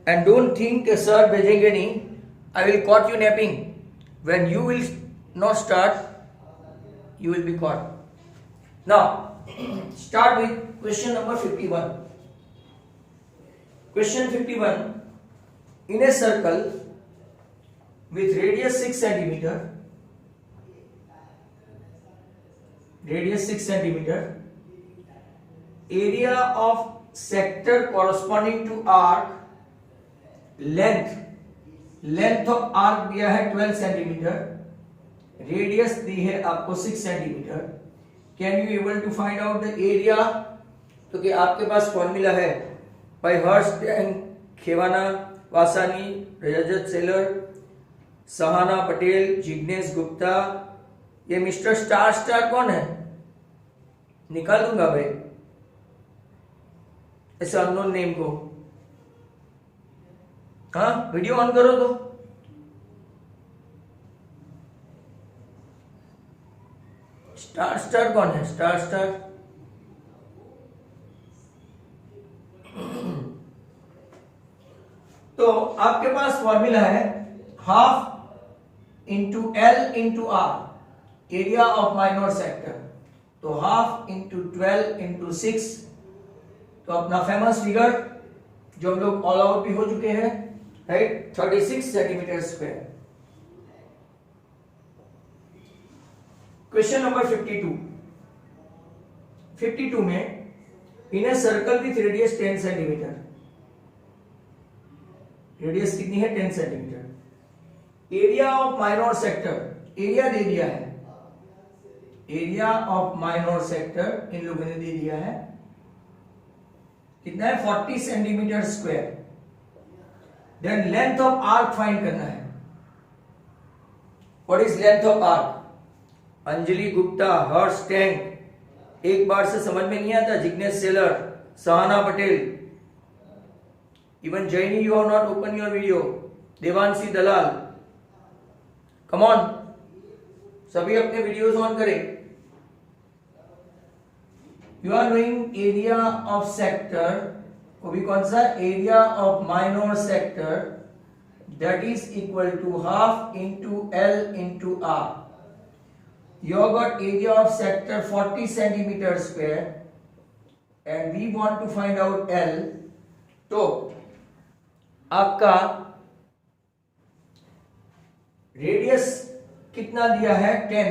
and don't think sir भेजेंगे नहीं. I will caught you napping. When you will not start, you will be caught. Now start with question number 51. Question 51. In a circle with radius 6 centimeter, area of sector corresponding to arc, length of arc दिया है 12 centimetre, radius दी है आपको 6 centimeter. Can you able to find out the area? तो कि आपके पास formula है by हर्स्ट, खेवाना, वासानी, रजत सेलर, सहाना पटेल, जिग्नेश गुप्ता. ये मिस्टर स्टार कौन है? निकाल दूंगा भाई ऐसे अननोन नेम को. हाँ, वीडियो ऑन करो तो. स्टार कौन है? स्टार तो आपके पास फॉर्मूला है half into L into R, area of minor sector. तो हाफ इंटू 12 इंटू 6, तो अपना फेमस फिगर जो हम लोग ऑल आउट भी हो चुके हैं, right, 36 centimetre square. Question number 52 में in a circle with radius 10 centimetre, radius कितनी है? 10 centimetre. Area of minor sector, area दे दिया है, एरिया ऑफ माइनर सेक्टर इन लोगों ने दे दिया है कितना है? 40 centimetre square. Then length of arc find करना है. What is length of arc? Anjali Gupta, Harsh Tank, एक बार से समझ में नहीं आता. Jignesh Selar, Sahana Patel, even Jaini, you have not open your video. Devanshi Dalal, come on, सभी अपने वीडियोस ऑन करें. You are doing area of sector, को भी कौन सा? Area of minor sector, that is equal to half into L into R. You have got area of sector 40 centimeter square and we want to find out L. तो आपका radius कितना दिया है? 10.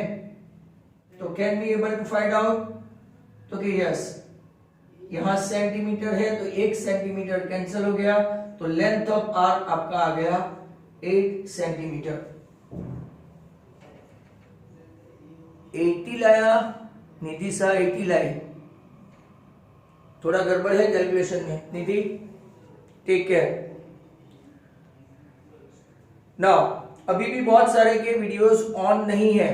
तो can be able to find out? तो कि yes, यहां centimetre है तो 1 सेंटीमीटर कैंसिल हो गया, तो लेंथ ऑफ आर्क आपका आ गया 8 सेंटीमीटर. 80 लाया निधि सा, 80 लाए. थोड़ा गड़बड़ है कैलकुलेशन में. निधि, टेक केयर. नाउ अभी भी बहुत सारे के वीडियोस ऑन नहीं है.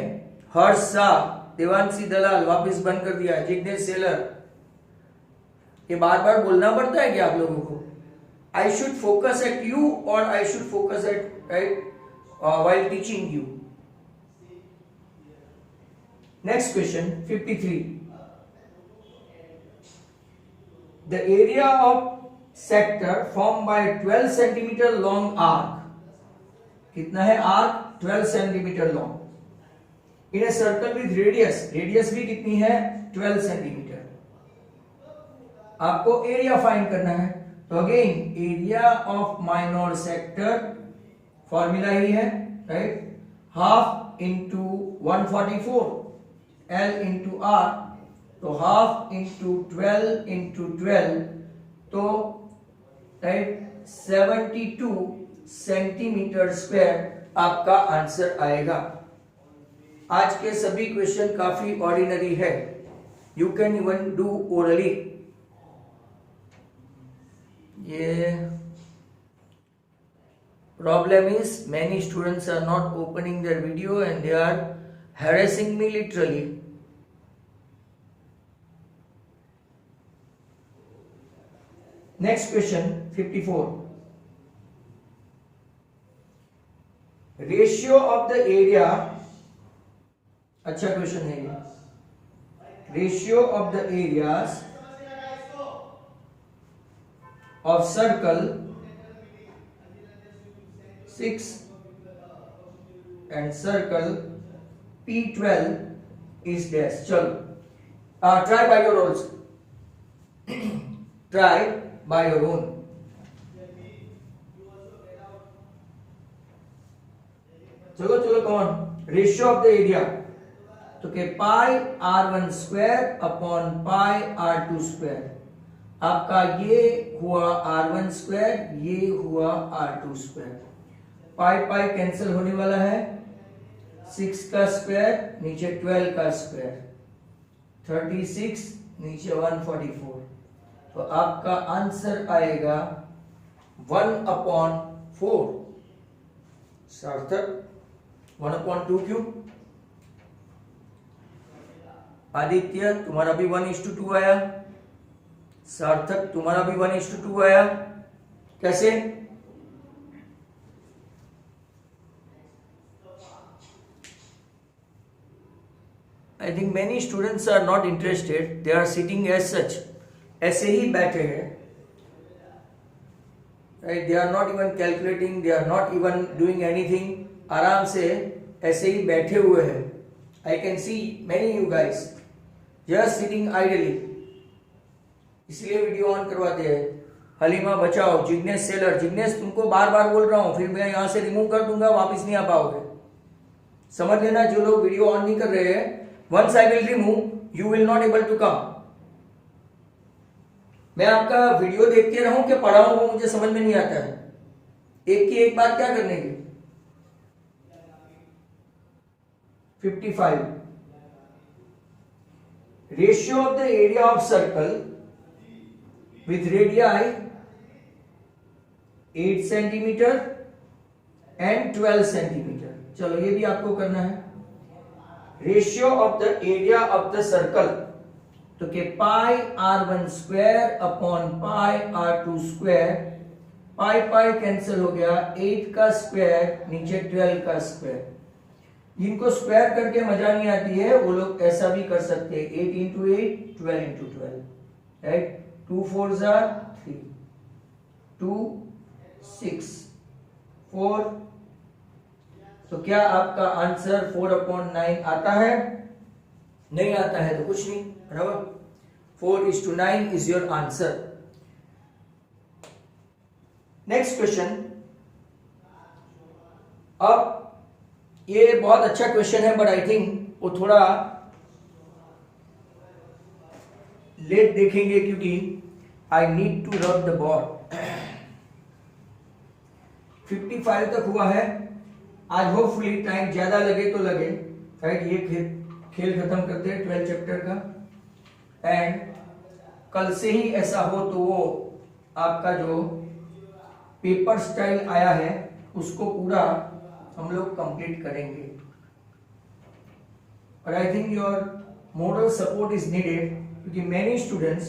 हर्ष शाह, देवांशी दलाल वापस बंद कर दिया, जिग्नेश सेलर. ये बार बार बोलना पड़ता है क्या आप लोगों को? I should focus at you और I should focus at, right, while teaching you. Next question 53. The area of sector formed by 12 centimeter long arc, कितना है arc? 12 centimeter long. In a circle with radius, radius भी कितनी है? 12 centimeter. आपको area find करना है. तो again area of minor sector formula ही है, right? Half into 144 L into R, तो हाफ इंटू 12 इंटू 12, तो राइट 72 सेंटीमीटर स्क्वायर आपका आंसर आएगा. आज के सभी क्वेश्चन काफी ऑर्डिनरी है. You can even do orally. ये problem is many students are not opening their video and they are harassing me literally. Next question 54. Ratio of the area, अच्छा question है ये. Ratio of the areas of circle 6 and circle P12 is dash. चलो try by your own. Try by your own. चलो कौन ratio of the area तो के पाई r1 square upon pi r2 square. आपका ये हुआ r1 स्क्वायर, ये हुआ r2 स्क्वायर. पाई कैंसिल होने वाला है. 6 का स्क्वायर नीचे 12 का स्क्वायर 36 नीचे 144. तो आपका आंसर आएगा 1/4. सार्थक 1/2 क्यों? आदित्य तुम्हारा भी 1:2 आया. सार्थक तुम्हारा भी 1:2 आया. कैसे? I think many students are not interested. They are sitting as such. ऐसे ही बैठे हैं. Right? They are not even calculating. They are not even doing anything. आराम से ऐसे ही बैठे हुए हैं. I can see many you guys just sitting idly. इसलिए वीडियो ऑन करवाते हैं. हलीमा बचाओ, जिग्नेश सेलर. जिग्नेश तुमको बार बार बोल रहा हूं, फिर मैं यहां से रिमूव कर दूंगा, वापस नहीं आ पाओगे. समझ लेना, जो लोग वीडियो ऑन नहीं कर रहे हैं, once I will remove, you will not able to come. मैं आपका वीडियो देखते रहूं कि पढ़ाऊं, वो मुझे समझ में नहीं आता है. एक की एक बात क्या करने की. 55. Ratio of the area of circle with radii 8 centimeter and 12 centimeter. चलो ये भी आपको करना है. Ratio of the area of the circle तो के पाई r1 square upon pi r2 square. Pi cancel हो गया. 8 का स्क्वायर नीचे 12 का स्क्वायर. जिनको स्क्वायर करके मजा नहीं आती है वो लोग ऐसा भी कर सकते हैं. 8 into 8 12 into 12. Right. 2 4s are 3. 2 6 4. तो क्या आपका आंसर 4/9 आता है? नहीं आता है तो कुछ नहीं, बराबर. 4:9 is your answer. Next question. अब ये बहुत अच्छा क्वेश्चन है, बट आई थिंक वो थोड़ा लेट देखेंगे क्योंकि I need to rub the ball. 55 तक हुआ है. आज होपफुली टाइम ज्यादा लगे तो लगे. राइट. ये खेल खत्म करते हैं 12 चैप्टर का. एंड कल से ही ऐसा हो तो वो आपका जो पेपर स्टाइल आया है उसको पूरा हम लोग कंप्लीट करेंगे. और I think your moral support is needed क्योंकि many students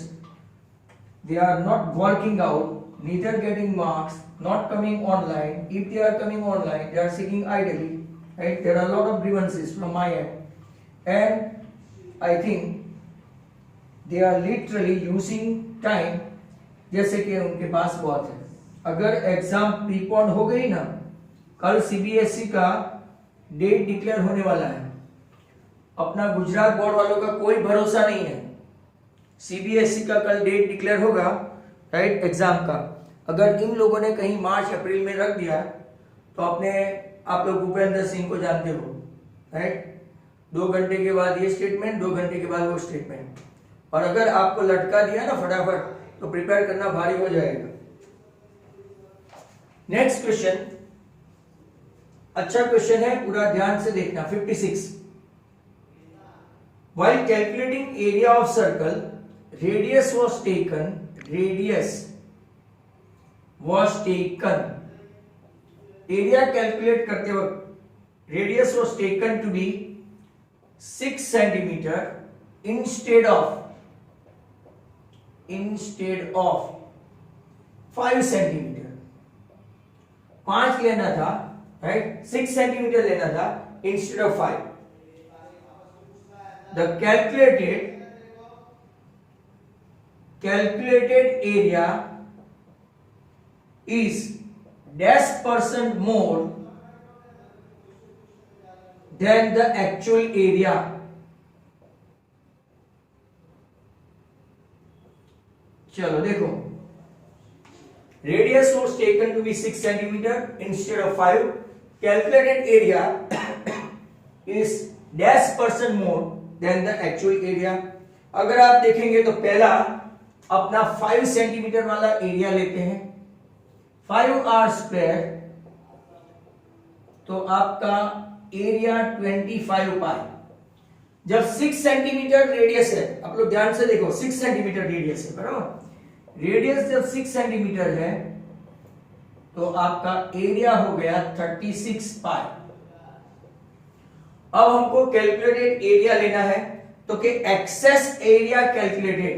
they are not working out, neither getting marks, not coming online. If they are coming online, they are sitting idly. Right? There are a lot of grievances from my end, and I think they are literally using time जैसे कि उनके पास बहुत है. अगर exam prepone हो गई ना, कल सीबीएसई का डेट डिक्लेयर होने वाला है. अपना गुजरात बोर्ड वालों का कोई भरोसा नहीं है. सीबीएसई का कल डेट डिक्लेयर होगा, राइट, एग्जाम का. अगर इन लोगों ने कहीं मार्च अप्रैल में रख दिया तो आप लोग भूपेंद्र सिंह को जानते हो, राइट. 2 घंटे के बाद ये स्टेटमेंट, 2 घंटे के बाद वो स्टेटमेंट. और अगर आपको लटका दिया ना फटाफट तो प्रिपेयर करना भारी हो जाएगा. नेक्स्ट क्वेश्चन अच्छा क्वेश्चन है, पूरा ध्यान से देखना. 56. While calculating area of circle, radius was taken. Area calculate करते वक्त radius was taken to be 6 centimeter instead of 5 centimeter. 5 लेना था, राइट. 6 सेंटीमीटर लेना था instead of 5. The calculated area is -% more than the actual area. चलो देखो, radius was taken to be 6 centimeter instead of 5. Calculated area is -% more than the actual area. अगर आप देखेंगे तो पहला अपना 5 सेंटीमीटर वाला एरिया लेते हैं, 5r², तो आपका एरिया 25 पाई। जब 6 सेंटीमीटर रेडियस है, आप लोग ध्यान से देखो, 6 सेंटीमीटर रेडियस है, बराबर। रेडियस जब 6 सेंटीमीटर है तो आपका एरिया हो गया 36 पाई। अब हमको कैलकुलेटेड एरिया लेना है, तो कि access area calculated,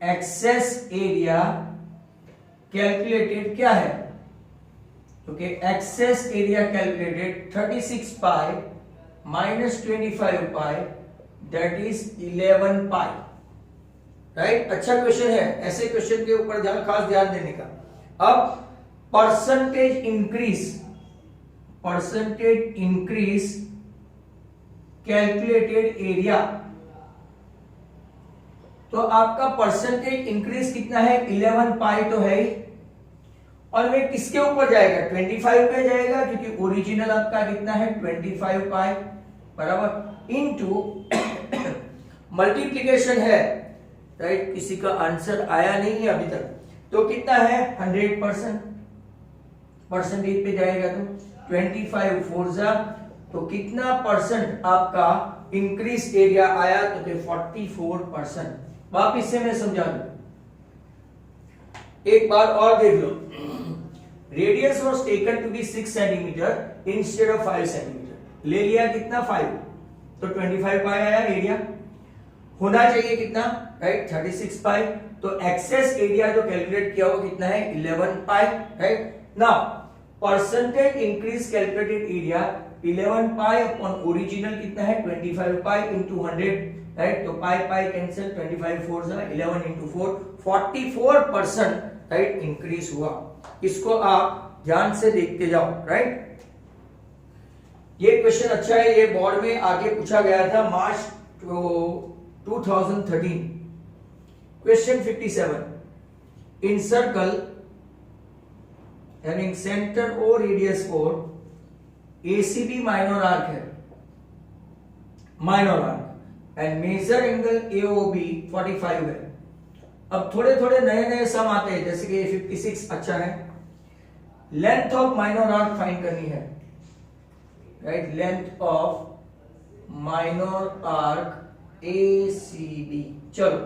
access area calculated क्या है, क्योंकि access area calculated 36 pi minus 25 pi, that is 11 pi. Right, अच्छा क्वेश्चन है, ऐसे क्वेश्चन के ऊपर खास ध्यान देने का। अब परसेंटेज इंक्रीज कैलकुलेटेड एरिया, तो आपका परसेंटेज इंक्रीज कितना है, 11 पाई तो है ही, और वे किसके ऊपर जाएगा, 25 पे जाएगा, क्योंकि ओरिजिनल आपका कितना है 25 पाई, बराबर, इनटू मल्टीप्लिकेशन है। राइट, किसी का आंसर आया नहीं है अभी तक, तो कितना है 100%, परसेंटेज पे जाएगा तो 25 4 जा, तो कितना परसेंट आपका इंक्रीज एरिया आया, तो 44%। वापिस से मैं समझा दूं, एक बार और देख लो। Radius was taken to be 6 centimetre instead of 5 centimetre, ले लिया कितना 5, तो 25 पाई आया एरिया, होना चाहिए कितना, राइट 36 पाई। तो एक्सेस एरिया जो कैलकुलेट किया वो कितना है 11 pi, right. Now percentage increase calculated area 11 pi upon original कितना है 25 पाई इंटू 100, राइट, तो पाई पाई कैंसिल, 25 4 जा 11 इंटू 4, 44%, राइट, इंक्रीज हुआ। इसको आप ध्यान से देखते जाओ, राइट। ये क्वेश्चन अच्छा है, ये बोर्ड में आगे पूछा गया था मार्च 2013। क्वेश्चन 57, इन circle having center O radius 4, ACB minor arc है, minor arc, and major angle AOB 45 है। अब थोड़े थोड़े नए नए सम आते हैं, जैसे कि 56 अच्छा है। Length of minor arc find करनी है, right, length of minor arc ACB। चलो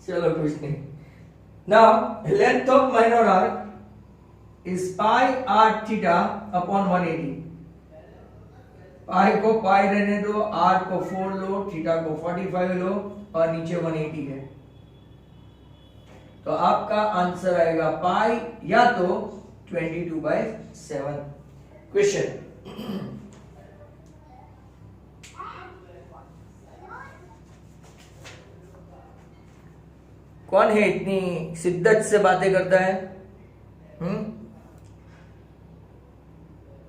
चलो कुछ नहीं। Now length of minor arc is pi are theta upon 180। Pi को पाई रहने दो, आर को 4 लो, थीटा को 45 लो, और नीचे 180 है, तो आपका आंसर आएगा पाई या तो 22/7। क्वेश्चन, कौन है इतनी शिद्दत से बातें करता है?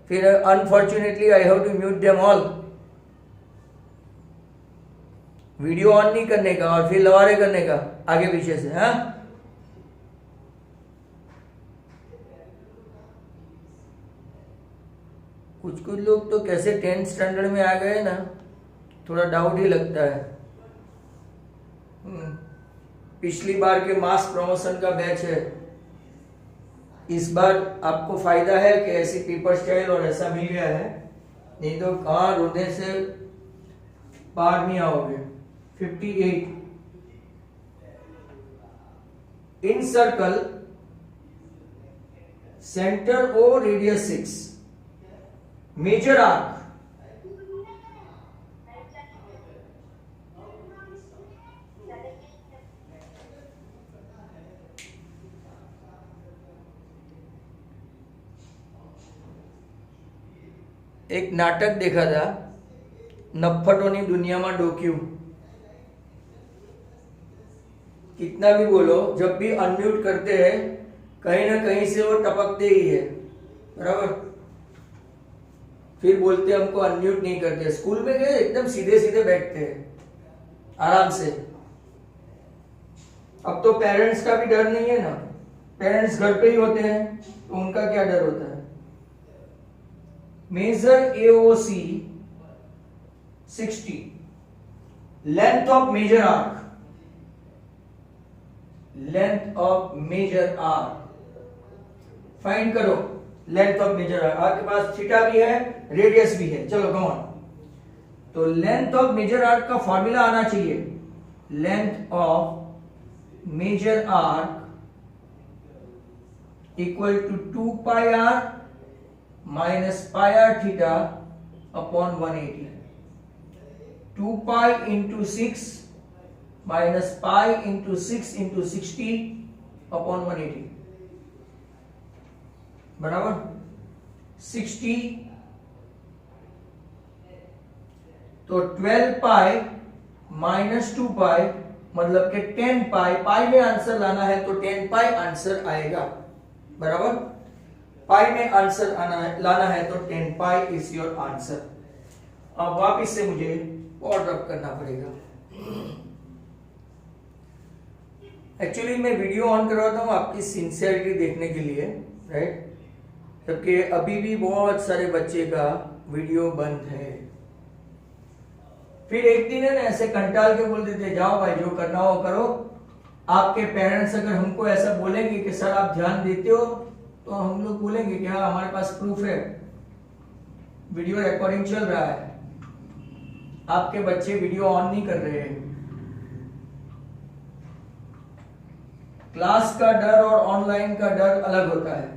फिर unfortunately I have to mute them all. Video on नहीं करने का और फिर लवारे करने का आगे पीछे से, हाँ। कुछ कुछ लोग तो कैसे 10th स्टैंडर्ड में आ गए ना, थोड़ा डाउट ही लगता है। पिछली बार के मास प्रमोशन का बैच है, इस बार आपको फायदा है कि ऐसी पेपर स्टाइल और ऐसा मिल गया है, नहीं तो कहाँ रोने से पार नहीं आओगे। 58, in circle centre O radius 6, major arc एक नाटक देखा था, नफ्फटोनी दुनिया में डोक्यू। कितना भी बोलो, जब भी अनम्यूट करते हैं कहीं ना कहीं से वो टपकते ही है, बराबर। फिर बोलते हमको अनम्यूट नहीं करते। स्कूल में गए एकदम सीधे सीधे बैठते हैं आराम से। अब तो पेरेंट्स का भी डर नहीं है ना, पेरेंट्स घर पे ही होते हैं तो उनका क्या डर होता है। Major AOC 60, length of major arc, length of major arc find करो। लेंथ ऑफ मेजर आर्क, आपके पास थीटा भी है, रेडियस भी है। चलो कम ऑन। तो लेंथ ऑफ मेजर आर्क का फॉर्मूला आना चाहिए। Length of major arc equal to 2 pi r minus pi r theta upon 180। 2 pi into 6 minus pi into 6 into 60 upon 180 बराबर 60। तो 12 पाई माइनस 2 पाई मतलब कि 10 पाई। पाई में आंसर लाना है तो 10 पाई आंसर आएगा, बराबर। पाई में आंसर लाना है तो 10 पाई इज योर आंसर। अब वापिस से मुझे और रब करना पड़ेगा। एक्चुअली मैं वीडियो ऑन करवाता हूं आपकी सिंसियरिटी देखने के लिए, राइट। जबकि अभी भी बहुत सारे बच्चे का वीडियो बंद है। फिर एक दिन है ना ऐसे कंटाल के बोल देते, जाओ भाई जो करना हो करो। आपके पेरेंट्स अगर हमको ऐसा बोलेंगे कि सर आप ध्यान देते हो, तो हम लोग बोलेंगे कि हाँ हमारे पास प्रूफ है, वीडियो रिकॉर्डिंग चल रहा है। आपके बच्चे वीडियो ऑन नहीं कर रहे हैं। क्लास का डर और ऑनलाइन का डर अलग होता है।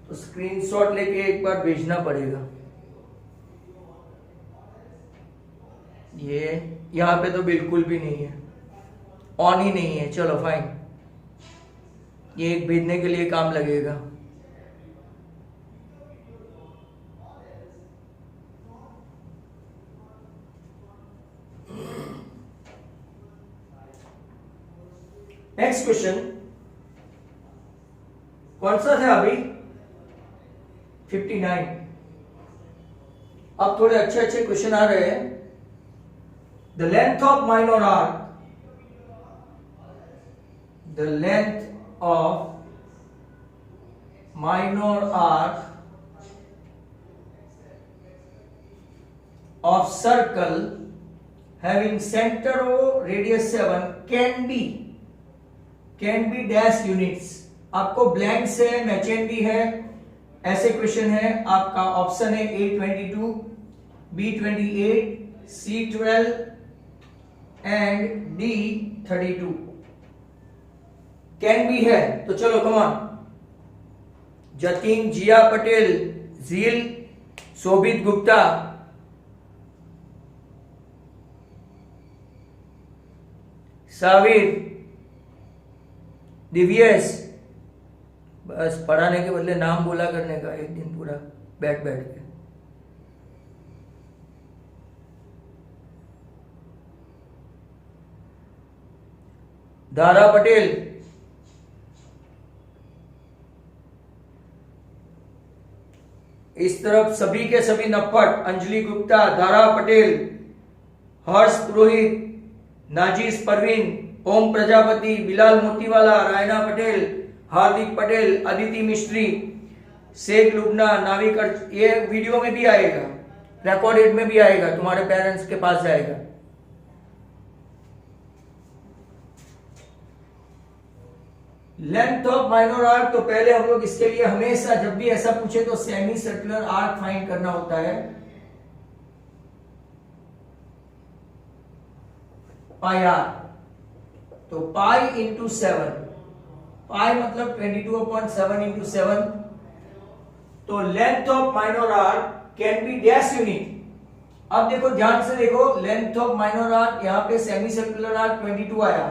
तो स्क्रीनशॉट लेके एक बार भेजना पड़ेगा। ये यहां पे तो बिल्कुल भी नहीं है, ऑन ही नहीं है। चलो फाइन, ये एक भेजने के लिए काम लगेगा। नेक्स्ट क्वेश्चन कौन सा था अभी? 59। अब थोड़े अच्छे अच्छे क्वेश्चन आ रहे हैं। The length of minor arc, the length of minor arc of circle having center O radius 7 can be dash units। आपको ब्लैंक से मैचेंडी है, ऐसे क्वेश्चन है। आपका ऑप्शन है A22, B28, C12 and D32। Can be है तो चलो कमान। जतीन, जिया पटेल, जील, शोभित गुप्ता, साविर, दिव्यस। बस पढ़ाने के बदले नाम बोला करने का एक दिन पूरा बैठ बैठ के। धारा पटेल, इस तरफ सभी के सभी नफ्फट। अंजलि गुप्ता, धारा पटेल, हर्ष पुरोहित, नाजिस परवीन, ओम प्रजापति, बिलाल मोतीवाला, रायना पटेल, हार्दिक पटेल, अदिति मिस्त्री, शेख लुबना, नाविक। ये वीडियो में भी आएगा, रिकॉर्डेड में भी आएगा, तुम्हारे पेरेंट्स के पास जाएगा। लेंथ ऑफ माइनर आर्क, तो पहले हम लोग इसके लिए हमेशा जब भी ऐसा पूछे तो सेमी सर्कुलर आर्क फाइंड करना होता है। पाई आर, तो पाई इंटू 7, पाई मतलब 22/7 इंटू 7। तो length of minor arc can be dash unit. अब देखो ध्यान से देखो, लेंथ ऑफ माइनर आर्क, यहाँ पे सेमी सर्कुलर आर्क 22 आया,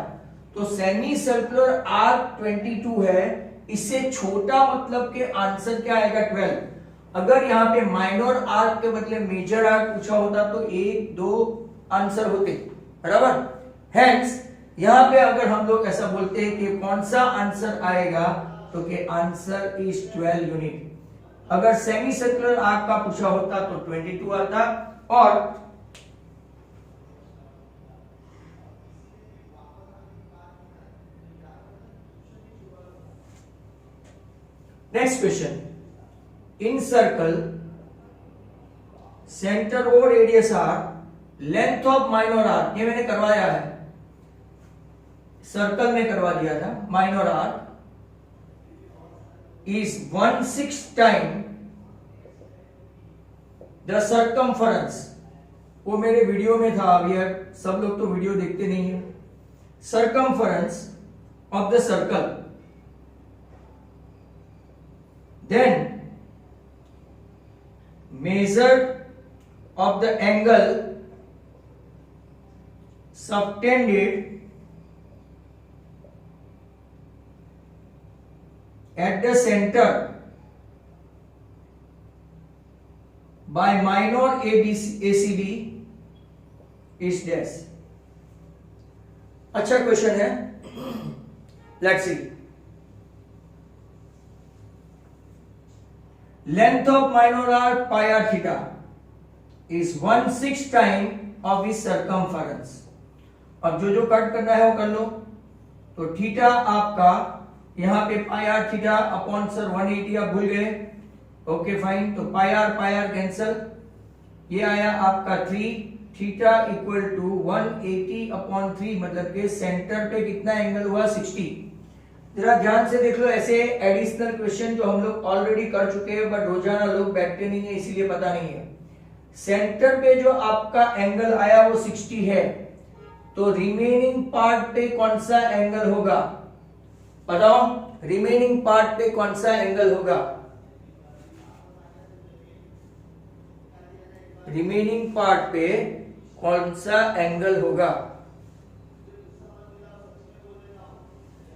तो सेमी सर्कुलर आर्क 22 है, इससे छोटा मतलब के आंसर क्या आएगा 12। अगर यहाँ पे माइनर आर्क के बदले मेजर आर्क पूछा होता तो 1 2 आंसर होते, बराबर। हेंस यहाँ पे अगर हम लोग ऐसा बोलते हैं कि कौन सा आंसर आएगा, तो कि आंसर इज 12 यूनिट। अगर सेमी सर्कुलर आर्क का पूछा होता तो 22 आता। और next question, in circle centre और radius r length of minor arc, ये मैंने करवाया है, सर्कल में करवा दिया था। Minor arc is 1/6 time the circumference, वो मेरे वीडियो में था, अभी सब लोग तो वीडियो देखते नहीं है। Circumference of the circle, then measure of the angle subtended at the center by minor ACB is dash। अच्छा क्वेश्चन है, let's see. Length of minor arc pi are theta is 1/6 time of इस circumference. अब जो cut करना है वो कर लो। तो थीटा आपका यहां पे पाई आर थीटा अपॉन सर 180 आप भूल गए, ओके फाइन। तो पाई आर कैंसल, ये आया आपका 3, थीटा इक्वल टू 180 अपॉन 3, मतलब के सेंटर पे कितना एंगल हुआ 60। जरा ध्यान से देख लो, ऐसे एडिशनल क्वेश्चन जो हम लोग ऑलरेडी कर चुके हैं, बट रोजाना लोग बैठते नहीं है इसीलिए पता नहीं है। सेंटर पे जो आपका एंगल आया वो 60 है, तो रिमेनिंग पार्ट पे कौन सा एंगल होगा बताओ, रिमेनिंग पार्ट पे कौन सा एंगल होगा, रिमेनिंग पार्ट पे कौन सा एंगल होगा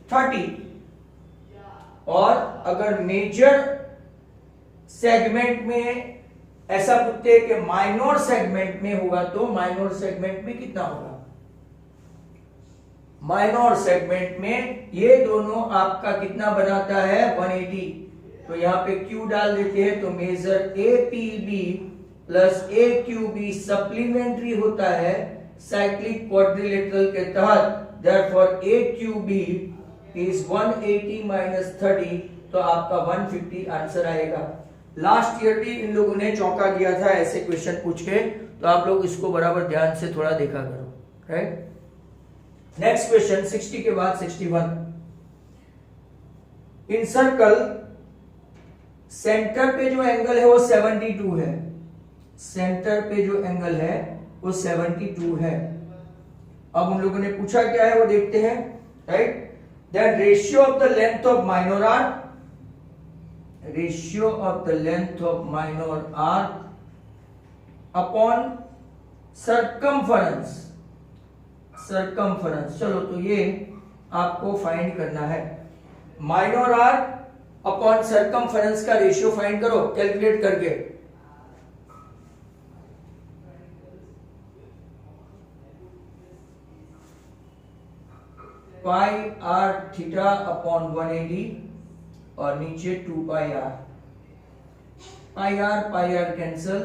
30। और अगर मेजर सेगमेंट में ऐसा पूछते हैं कि माइनर सेगमेंट में होगा, तो माइनर सेगमेंट में कितना होगा, माइनर सेगमेंट में ये दोनों आपका कितना बनाता है 180। तो यहां पे Q डाल देते हैं, तो major APB plus AQB supplementary होता है साइक्लिक क्वाड्रिलेटरल के तहत, देयरफॉर AQB इज 180 माइनस 30, तो आपका 150 आंसर आएगा। लास्ट ईयर भी इन लोगों ने चौंका दिया था ऐसे क्वेश्चन पूछ के, तो आप लोग इसको बराबर ध्यान से थोड़ा देखा करो, राइट। नेक्स्ट क्वेश्चन 60 के बाद 61, इन सर्कल सेंटर पे जो एंगल है वो 72 है, सेंटर पे जो एंगल है वो 72 है। अब उन लोगों ने पूछा क्या है वो देखते हैं, right. Then ratio of the length of minor arc, ratio of the length of minor arc upon circumference, circumference. चलो तो ये आपको फाइंड करना है, माइनर आर्क अपॉन सर्कमफरेंस का रेशियो फाइंड करो कैलकुलेट करके। पाई आर थीटा अपॉन 180 और नीचे 2 pi r, pi r cancel,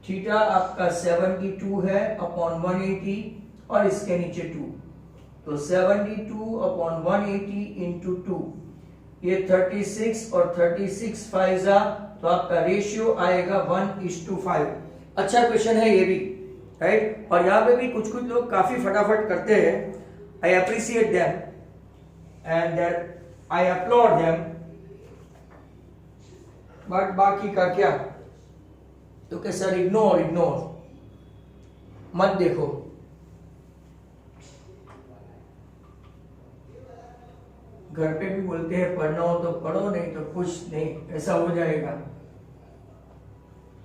theta आपका 72 है अपॉन 180 और इसके नीचे 2, तो 72 अपॉन 180 इंटू 2, ये 36 और 36 फाइजा, तो आपका रेशियो आएगा 1:5। अच्छा क्वेश्चन है ये भी, राइट। और यहाँ पे भी कुछ कुछ लोग काफी फटाफट करते हैं, I appreciate them and I applaud them, but बाकी का क्या, तो क्या सर इग्नोर मत देखो। घर पे भी बोलते हैं पढ़ना हो तो पढ़ो, नहीं तो कुछ नहीं, ऐसा हो जाएगा।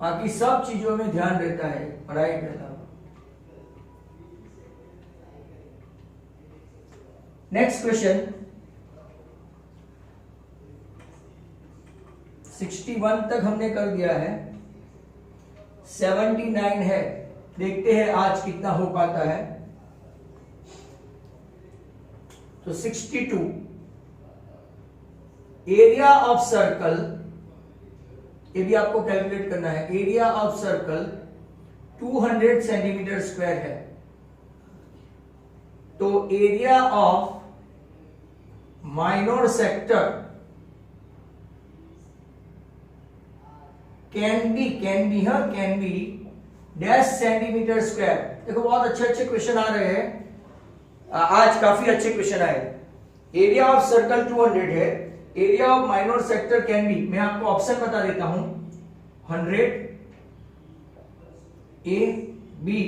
बाकी सब चीजों में ध्यान रहता है पढ़ाई के अलावा। नेक्स्ट क्वेश्चन 61 तक हमने कर दिया है, 79 है, देखते हैं आज कितना हो पाता है। तो 62 एरिया ऑफ सर्कल, ये भी आपको कैलकुलेट करना है। Area of circle 200 centimetre square है, तो area of minor sector can be dash centimetre square. देखो बहुत अच्छे क्वेश्चन आ रहे हैं आज, काफी अच्छे क्वेश्चन आए। एरिया ऑफ सर्कल 200 है, area of minor sector can be, मैं आपको ऑप्शन बता देता हूं, 100, ए, बी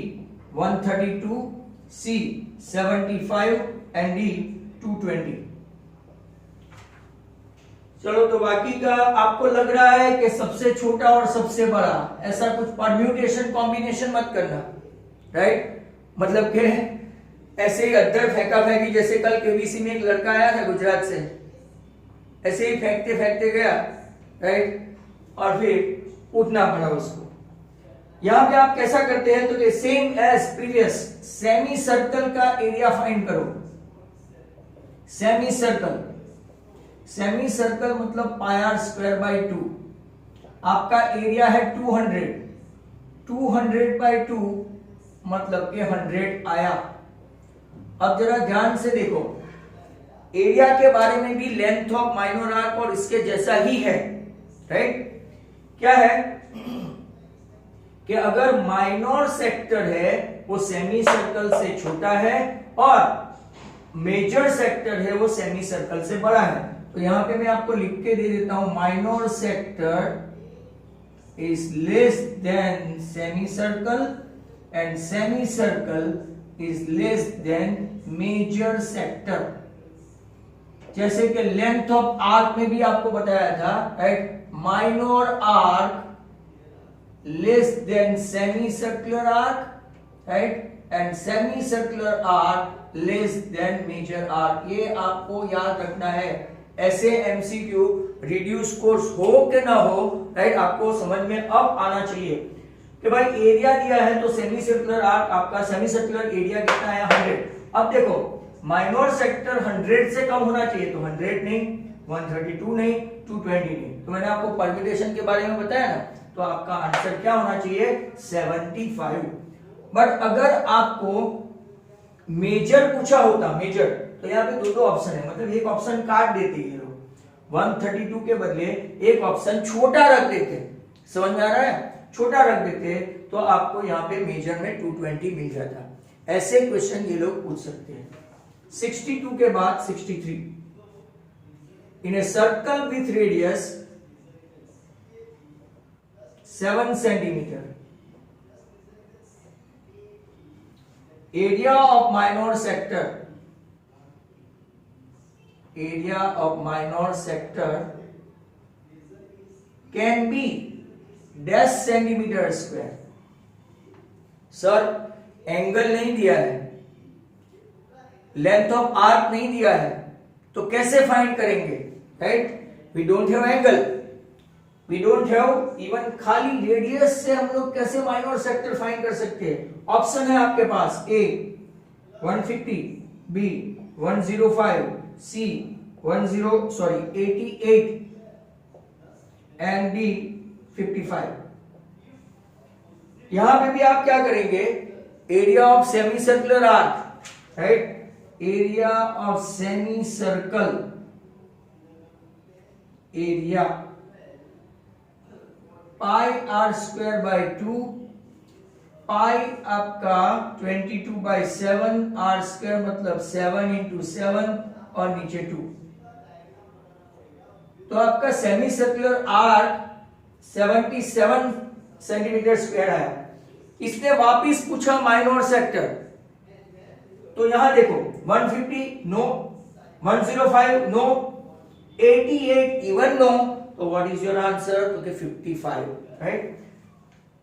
132, सी 75 एंड डी 220। चलो, तो बाकी का आपको लग रहा है कि सबसे छोटा और सबसे बड़ा, ऐसा कुछ परम्यूटेशन कॉम्बिनेशन मत करना, राइट? मतलब कि ऐसे ही अद्दर फेंका फेंकी, जैसे कल केबीसी में एक लड़का आया था गुजरात से, ऐसे ही फेंकते फेंकते गया, राइट? और फिर उठना पड़ा उसको। यहां पे आप कैसा करते हैं, तो same as previous, semi circle का एरिया फाइंड करो। सेमी सर्कल मतलब पाई आर स्क्वायर बाई 2, आपका एरिया है 200, 200 बाई 2 मतलब कि 100 आया। अब जरा ध्यान से देखो, एरिया के बारे में भी लेंथ ऑफ माइनर आर्क और इसके जैसा ही है, राइट? क्या है कि अगर माइनर सेक्टर है वो सेमी सर्कल से छोटा है और मेजर सेक्टर है वो सेमी सर्कल से बड़ा है। तो यहां पे मैं आपको लिख के दे देता हूं, minor sector is less than semi circle and semi circle is less than major sector. जैसे कि लेंथ ऑफ आर्क में भी आपको बताया था, right? Minor arc less than semi circular arc, right? And semi circular arc less than major arc. ये आपको याद रखना है। ऐसे एमसीक्यू रिड्यूस कोर्स हो के ना हो, राइट, आपको समझ में अब आना चाहिए कि भाई एरिया दिया है तो सेमी सर्कुलर आर्क, आपका सेमी सर्कुलर एरिया कितना है 100। अब देखो माइनर सेक्टर 100 से कम होना चाहिए, तो 100 नहीं, 132 नहीं, 220 नहीं। तो मैंने आपको परम्यूटेशन के बारे में बताया ना, तो आपका आंसर क्या होना चाहिए 75। बट अगर आपको मेजर पूछा होता, मेजर, तो यहाँ पे दो ऑप्शन है, मतलब एक ऑप्शन काट देते हैं लोग, 132 के बदले एक ऑप्शन छोटा रख देते, समझ में आ रहा है? छोटा रख देते तो आपको यहाँ पे मेजर में 220 मिल जाता। ऐसे क्वेश्चन ये लोग पूछ सकते हैं। 62 के बाद 63, in a circle with radius 7 centimetre, area of minor sector, area of minor sector can be dash centimeter square। Sir angle नहीं दिया है, लेंथ ऑफ आर्क नहीं दिया है, तो कैसे फाइंड करेंगे, right? We don't have angle, we don't have even खाली रेडियस से हम लोग कैसे माइनर सेक्टर फाइंड कर सकते हैं? ऑप्शन है आपके पास, ए 150, बी 105, C 88 and D 55। यहां पे भी आप क्या करेंगे, area of semi circular arc, right? Area of semi circle, area pi r square by 2, pi आपका 22/7, आर स्क्वायर मतलब 7 into 7 और नीचे 2। तो आपका semi circular arc 77 centimetre square आया। इसने वापिस पूछा माइनर सेक्टर, तो यहां देखो 150 नो, 105 नो, 88 इवन नो, तो व्हाट इज योर आंसर? तो 55, राइट?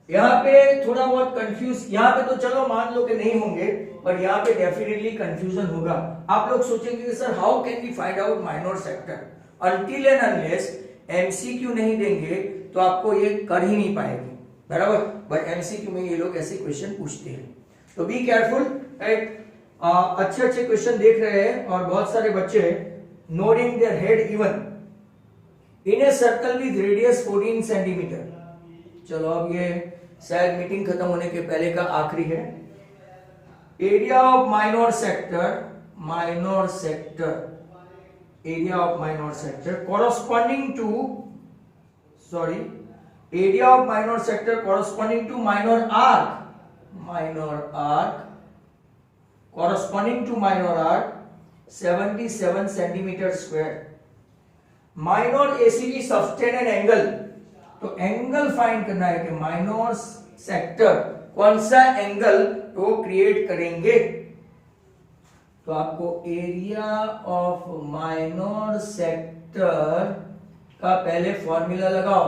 यहाँ पे थोड़ा बहुत कंफ्यूज, यहाँ पे तो चलो मान लो कि नहीं होंगे, पर यहाँ पे डेफिनेटली कंफ्यूजन होगा। आप लोग सोचेंगे कि sir how can we find out minor sector, until and unless MCQ नहीं देंगे तो आपको ये कर ही नहीं पाएंगे, बराबर। बट एमसीक्यू में ये लोग ऐसे क्वेश्चन पूछते हैं, तो बी केयरफुल, राइट। अच्छे अच्छे क्वेश्चन देख रहे हैं और बहुत सारे बच्चे nodding their head even in a circle with radius 14 centimetre. चलो अब ये शायद मीटिंग खत्म होने के पहले का आखिरी है। Area of minor sector, area of minor sector corresponding to, sorry, area of minor sector corresponding to minor arc corresponding to minor arc 77 centimeter square. Minor ACB subtend an angle, तो angle find करना है कि minor sector कौन सा angle वो create करेंगे। तो आपको एरिया ऑफ माइनर सेक्टर का पहले फॉर्मूला लगाओ,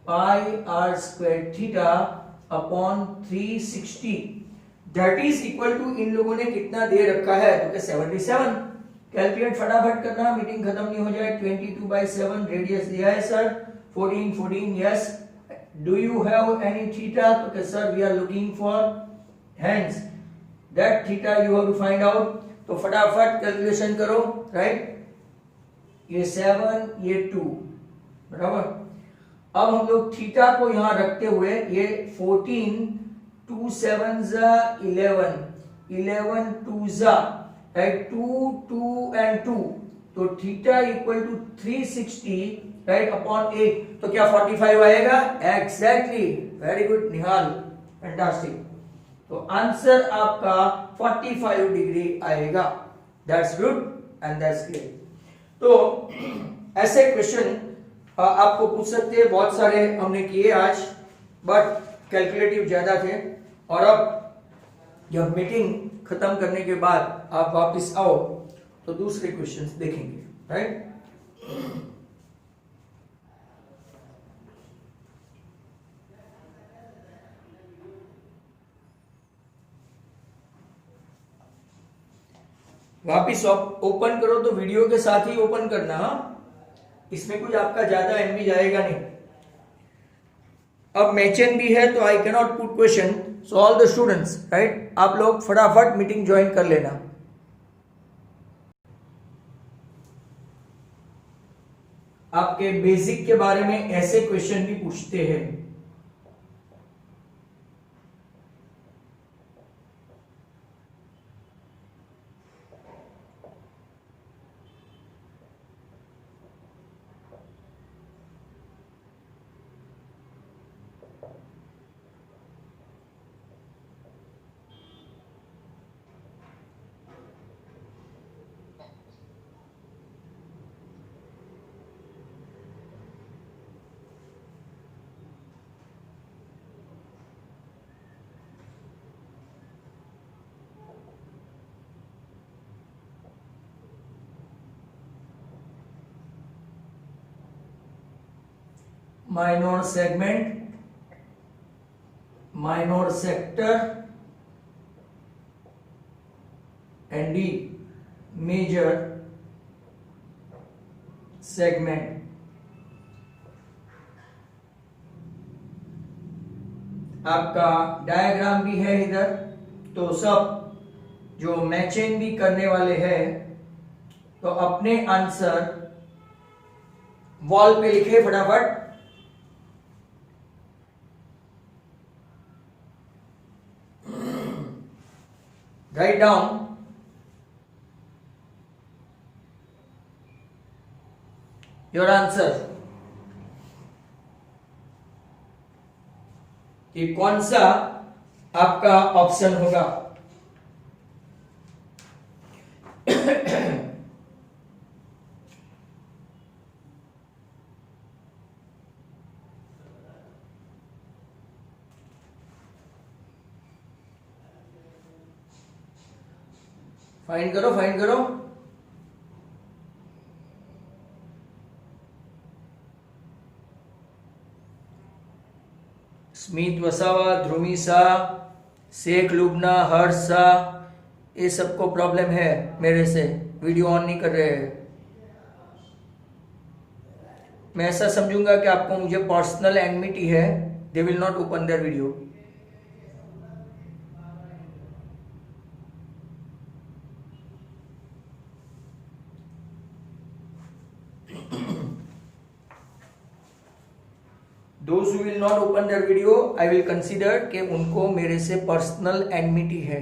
pi r square theta upon 360, that is equal to, इन लोगों ने कितना दे रखा है तो क्या 77। कैलकुलेट फटाफट करना, मीटिंग खत्म नहीं हो जाए। 22/7 रेडियस दिया है sir, 14 yes. Do you have any theta, तो क्या sir we are looking for, hence that theta you have to find out. तो फटाफट कैलकुलेशन करो, राइट। ये 7 ये 2, बराबर। अब हम लोग थीटा को यहां रखते हुए ये 14 2 7 11 11 2 राइट, 2 एंड 2, तो theta equal to 360 right upon 8, तो क्या 45 आएगा? Exactly, very good Nihal, fantastic. तो आंसर आपका 45 डिग्री आएगा। That's good and that's clear. तो ऐसे क्वेश्चन आपको पूछ सकते हैं, बहुत सारे हमने किए आज, बट कैलकुलेटिव ज्यादा थे। और अब जब मीटिंग खत्म करने के बाद आप वापस आओ तो दूसरे क्वेश्चंस देखेंगे, राइट। वापिस ओपन करो तो वीडियो के साथ ही ओपन करना, इसमें कुछ आपका ज्यादा एमबी जाएगा नहीं। अब मैचन भी है तो I can not put question, so all the students, right, आप लोग फटाफट मीटिंग ज्वाइन कर लेना। आपके बेसिक के बारे में ऐसे क्वेश्चन भी पूछते हैं। Minor segment, minor sector and the major segment. आपका डायग्राम भी है इधर, तो सब जो मैचिंग भी करने वाले हैं तो अपने आंसर वॉल पे लिखे फटाफट। Write down your answer कि कौन सा आपका ऑप्शन होगा। फाइंड करो, फाइंड करो। स्मित वसावा, ध्रुमी शाह, शेख लुबना, हर्ष शाह, ये सबको प्रॉब्लम है मेरे से, वीडियो ऑन नहीं कर रहे हैं। मैं ऐसा समझूंगा कि आपको मुझे पर्सनल एनमिटी है, they will not open there video. Those who will not open their video, I will consider कि उनको मेरे से पर्सनल एनमिटी है।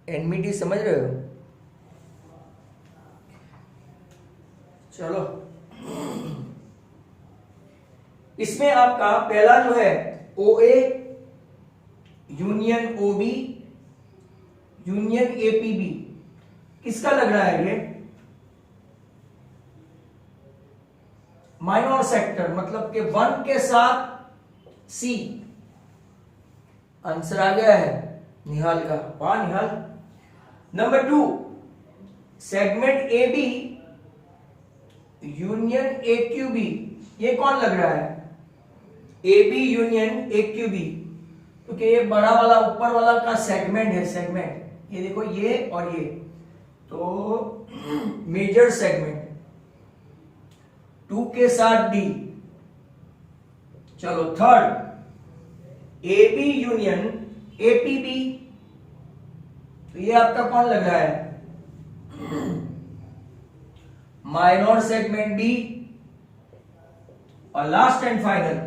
एनमिटी समझ रहे हो? चलो, इसमें आपका पहला जो है OA union OB union APB, किसका लग रहा है ये? माइनर सेक्टर, मतलब कि 1 के साथ C। आंसर आ गया है निहाल का, वाह Nihal. Number 2, segment AB union AQB, ये कौन लग रहा है? AB यूनियन AQB, क्योंकि ये बड़ा वाला ऊपर वाला का सेगमेंट है, सेगमेंट ये देखो, ये और ये, तो मेजर सेगमेंट 2 के साथ D। चलो थर्ड, AB यूनियन APB, तो ये आपका कौन लग रहा है? Minor segment B। और last and final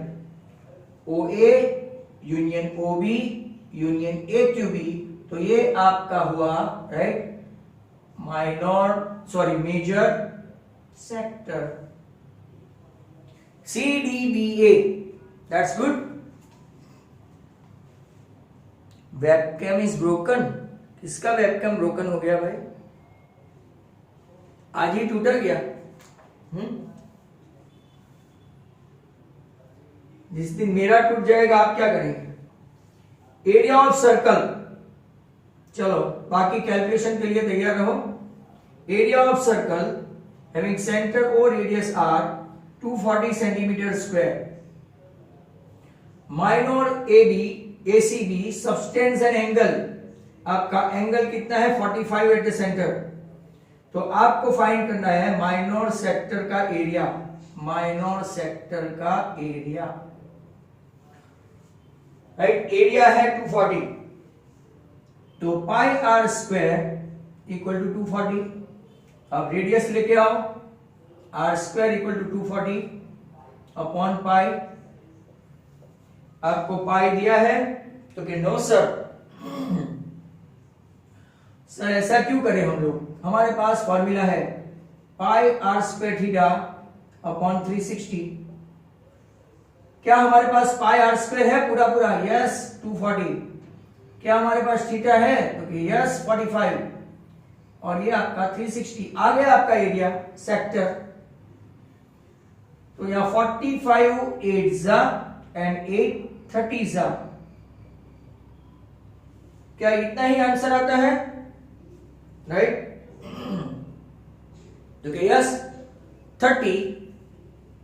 OA union OB union AQB, तो ये आपका हुआ right major sector CDBA। That's good. Webcam is broken, किसका वेबकैम ब्रोकन हो गया भाई? आज ही टूट गया। जिस दिन मेरा टूट जाएगा आप क्या करेंगे? एरिया ऑफ सर्कल, चलो बाकी कैलकुलेशन के लिए तैयार रहो। Area of circle having centre और radius r 240 centimetre square. Minor AB ACB subtends and angle, आपका एंगल कितना है? 45 एट द सेंटर। तो आपको फाइंड करना है माइनर सेक्टर का एरिया, माइनर सेक्टर का एरिया, राइट? एरिया है 240, तो pi r square equal to 240। अब रेडियस लेके आओ, r square equal to 240 upon pi. आपको पाई दिया है तो कि नो सर सर ऐसा क्यों करें हम लोग? हमारे पास फॉर्मूला है pi r square theta upon 360। क्या हमारे पास पाई आर स्क्वायर है पूरा पूरा? यस 240। क्या हमारे पास थीटा है? तो यस 45, और ये आपका 360 आ गया आपका एरिया सेक्टर। तो यहां 45 8 जा एंड 8 30 जा, क्या इतना ही आंसर आता है? राइट? तो यस 30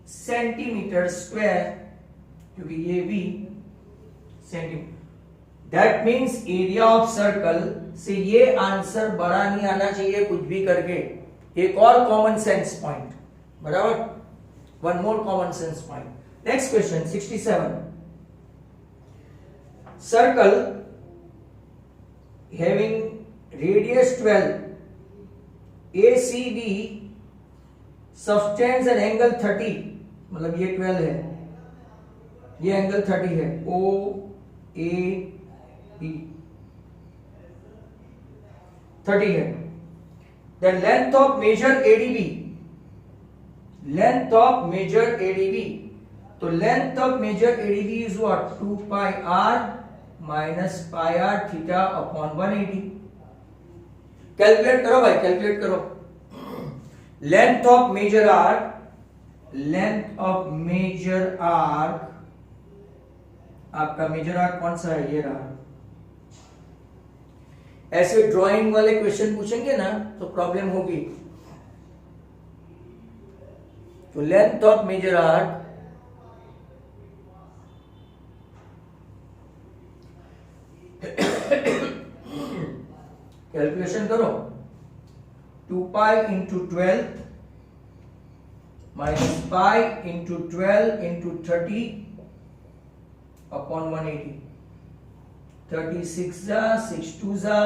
सेंटीमीटर स्क्वायर, क्योंकि ये भी centimetre. That means area of circle से ये आंसर बड़ा नहीं आना चाहिए कुछ भी करके। एक और कॉमन सेंस पॉइंट, बराबर? One more common sense point. Next question 67। Circle having radius 12, ACB subtends and angle 30, मतलब ये 12 है, ये एंगल 30 है, OAB 30 है। Then length of measure ADB, length of measure ADB, तो length of measure ADB is what? 2 pi r minus pi r theta upon 180। Calculate करो भाई, calculate करो। Length of major arc, length of major arc, आपका major arc कौन सा है? ये रहा। ऐसे ड्राइंग वाले क्वेश्चन पूछेंगे ना तो प्रॉब्लम होगी। तो length of major arc calculation करो, 2 pi into 12 minus pi into 12 into 30 upon 180, 36 जा 6 2 जा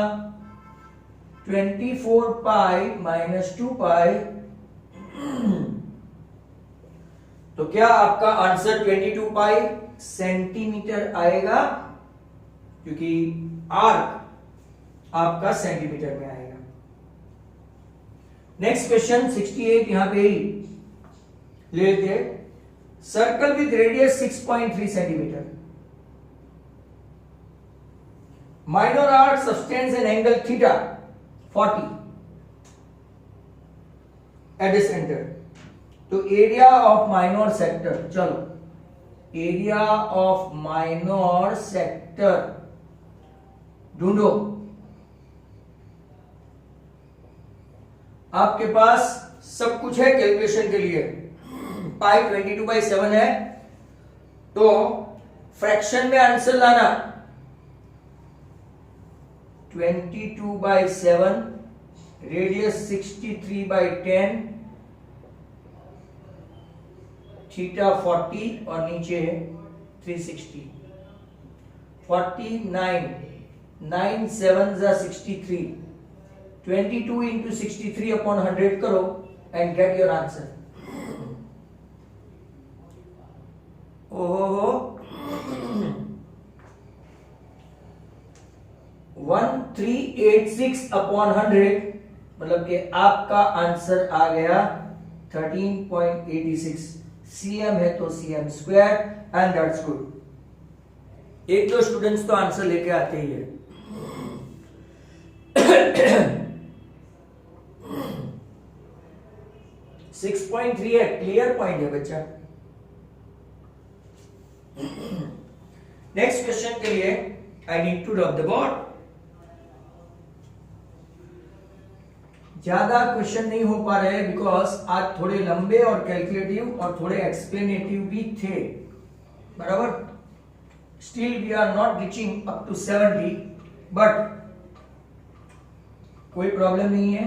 24 पाई माइनस 2 पाई। तो क्या आपका आंसर 22 पाई सेंटीमीटर आएगा, क्योंकि आर्क आपका सेंटीमीटर में आएगा। नेक्स्ट क्वेश्चन 68 यहां पे ही ले लेते। Circle with radius 6.3 centimetre, minor arc sustains an angle theta 40 at the centre. तो एरिया ऑफ माइनर सेक्टर, चलो एरिया ऑफ माइनर सेक्टर ढूंढो। आपके पास सब कुछ है कैलकुलेशन के लिए। पाई 22/7 है, तो फ्रैक्शन में आंसर लाना 22/7, रेडियस 63/10, थीटा 40 और नीचे 360, 49, 9 7 जा 63, 22 into 63 upon 100 करो and get your answer। ओहो 1386 upon 100, मतलब कि आपका आंसर आ गया 13.86। cm है तो cm square and that's good. एक दो स्टूडेंट्स तो आंसर लेके आते ही है। 6.3 है, क्लियर पॉइंट है बच्चा। नेक्स्ट क्वेश्चन के लिए I need to rub the board. ज्यादा क्वेश्चन नहीं हो पा रहे बिकॉज आज थोड़े लंबे और कैलकुलेटिव और थोड़े एक्सप्लेनेटिव भी थे, बराबर। Still we are not reaching up to 70, but कोई प्रॉब्लम नहीं है,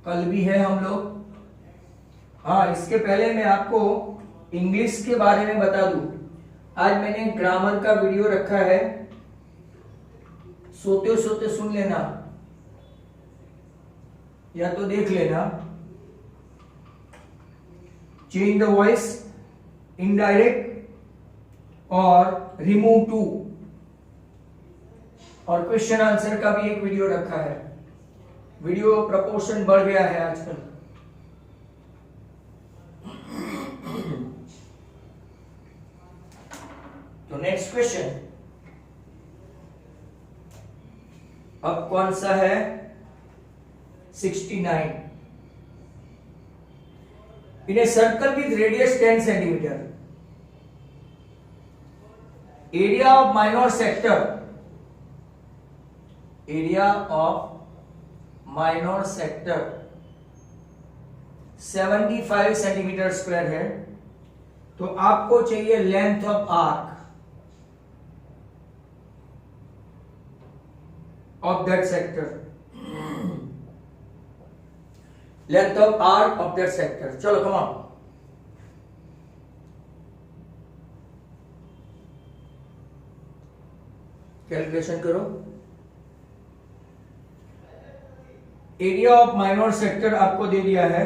कल भी है हम लोग। हाँ, इसके पहले मैं आपको इंग्लिश के बारे में बता दूं। आज मैंने ग्रामर का वीडियो रखा है, सोते सोते सुन लेना या तो देख लेना। चेंज द वॉइस, इनडायरेक्ट और रिमूव टू, और क्वेश्चन आंसर का भी एक वीडियो रखा है। वीडियो प्रपोर्शन बढ़ गया है आजकल। तो नेक्स्ट क्वेश्चन अब कौन सा है? 69। In a circle with radius 10 centimeter, area of minor sector, area of minor sector 75 centimetre square है। तो आपको चाहिए length of arc of that sector, length of arc of that sector. चलो कम ऑन, कैलकुलेशन करो। Area of minor sector आपको दे दिया है,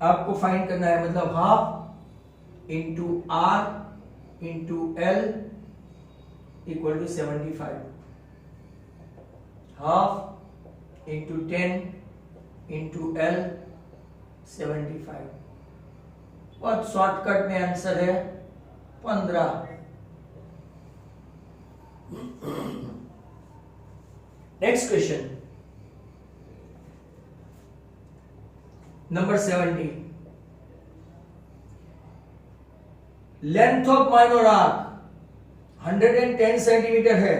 आपको फाइंड करना है, मतलब half into r into l equal to 75, half into 10 into l 75। बहुत शॉर्टकट में आंसर है 15। Next question number 70। Length of minor arc 110 centimetre है